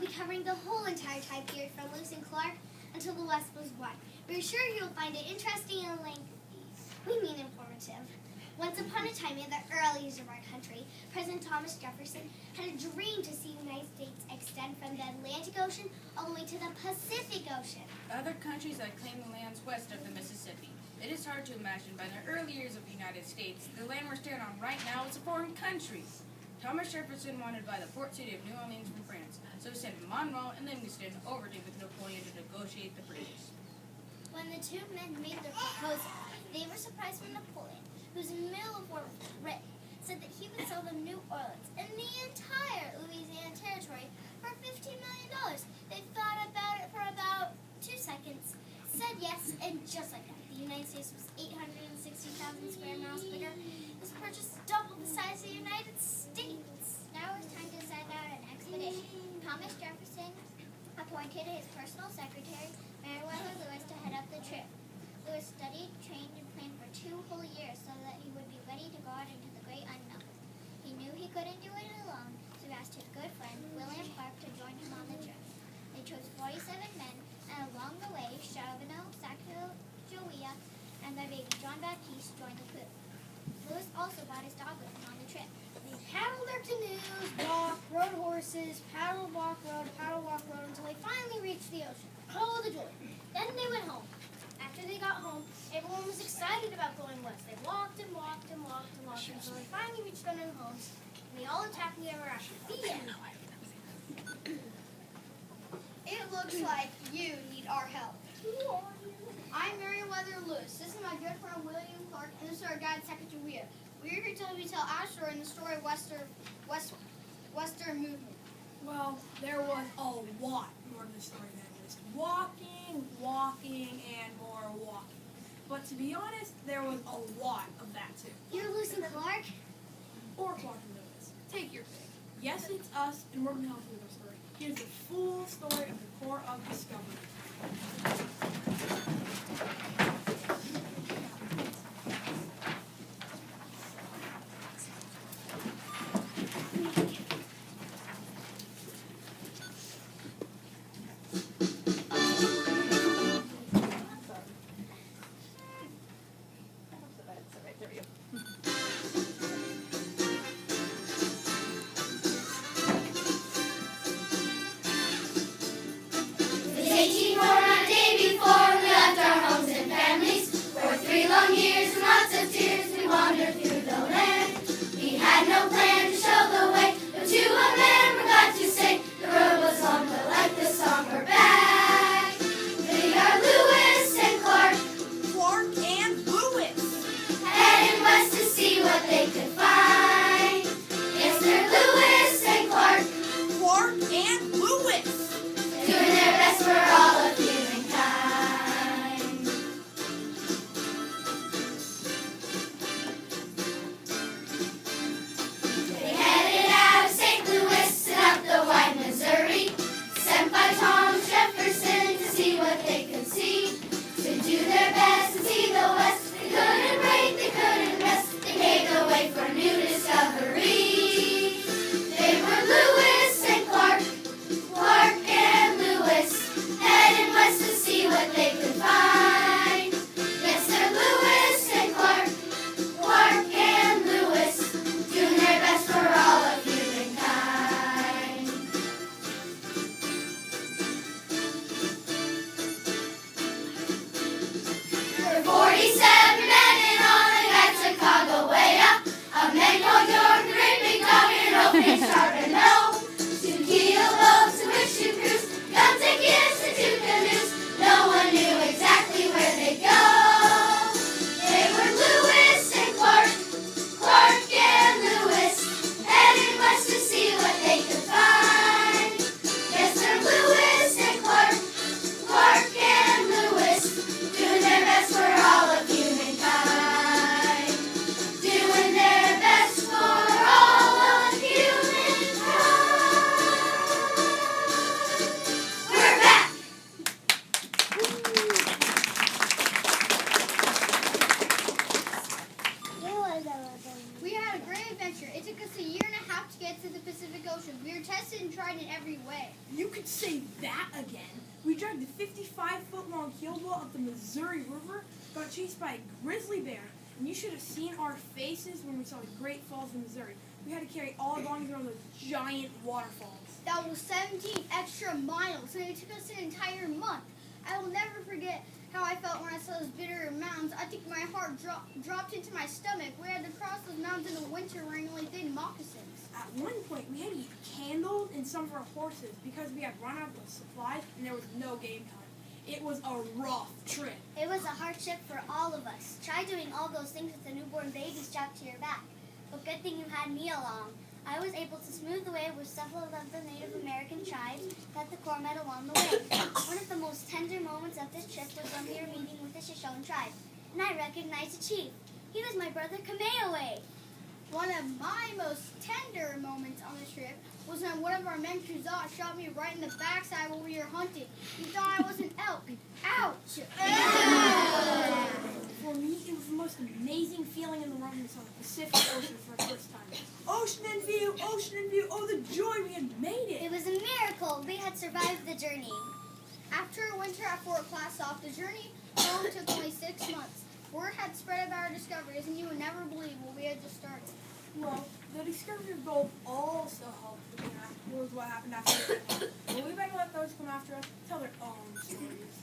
be covering the whole entire time period from Lewis and Clark until the West was won. We're sure you'll find it interesting and lengthy. We mean informative. Once upon a time, in the early years of our country, President Thomas Jefferson had a dream to see the United States extend from the Atlantic Ocean all the way to the Pacific Ocean. Other countries that claim the lands west of the Mississippi. It is hard to imagine by the early years of the United States, the land we're standing on right now is a foreign country. Thomas Jefferson wanted to buy the port city of New Orleans from France, so he sent Monroe and Livingston over to with Napoleon to negotiate the British. When the two men made their proposal, they were surprised when Napoleon, who was in the middle of war with Britain, said that he would sell them New Orleans and the entire Louisiana territory for $15 million. They thought about it for about 2 seconds, said yes, and just like that, the United States was 860,000 square miles bigger. This purchase doubled the size of the United States. Now it's time to send out an expedition. Thomas Jefferson appointed his personal secretary, Meriwether Lewis, to head up the trip. Lewis studied, trained, and planned for 2 whole years so that he would be ready to go out into the great unknown. He knew he couldn't do it alone, so he asked his good friend, William Clark, to join him on the trip. They chose 47 men, and along the way, Sacajaleah, and their baby John Baptiste joined the crew. Lewis also brought his dog with him on the trip. They paddled their canoes, walked, rode horses, paddled, walk, rode, until they finally reached the ocean. Oh, the joy. Then they went home. After they got home, everyone was excited about going west. They walked and walked and walked and walked until they finally reached their new homes. And they all lived happily ever after. The end. It looks like you need our help. I'm Meriwether Lewis. This is my good friend William Clark, and this is our guide Sacajaleah. We're here to tell our story in the story of Western movement. Well, there was a lot more to the story than just walking, and more walking. But to be honest, there was a lot of that too. You're Lewis and Clark? Or Clark and Lewis. Take your pick. Yes, it's us, and we're going to help you with our story. Here's the full story of the Corps of Discovery. It was 18 on a day before we left our homes and ocean. We were tested and tried in every way. You could say that again. We dragged the 55-foot-long keeled wall up the Missouri River, got chased by a grizzly bear, and you should have seen our faces when we saw the Great Falls in Missouri. We had to carry all our belongings around those giant waterfalls. That was 17 extra miles, and it took us an entire month. I will never forget how I felt when I saw those bitter mountains. I think my heart dropped into my stomach. We had to cross those mountains in the winter wearing only thin moccasins. At one point, we had to eat candles in some of our horses because we had run out of supplies and there was no game time. It was a rough trip. It was a hardship for all of us. Try doing all those things with a newborn baby strapped to your back. But good thing you had me along. I was able to smooth the way with several of the Native American tribes that the Corps met along the way. One of the most tender moments of this trip was when we were meeting with the Shoshone tribe, and I recognized the chief. He was my brother Kamehameha. One of my most tender moments on the trip was when one of our men, Kuzat, shot me right in the backside while we were hunting. He thought I was an elk. Ouch! For me, it was the most amazing feeling in the world when we saw the Pacific Ocean for the first time. Ocean in view, oh the joy, we had made it. It was a miracle. We had survived the journey. After winter at Fort Clatsop, the journey home took only 6 months. Word had spread about our discoveries, and you would never believe what we had just started. Well, the discovery of gold also helped with what happened after the war. But we better let those come after us tell their own stories.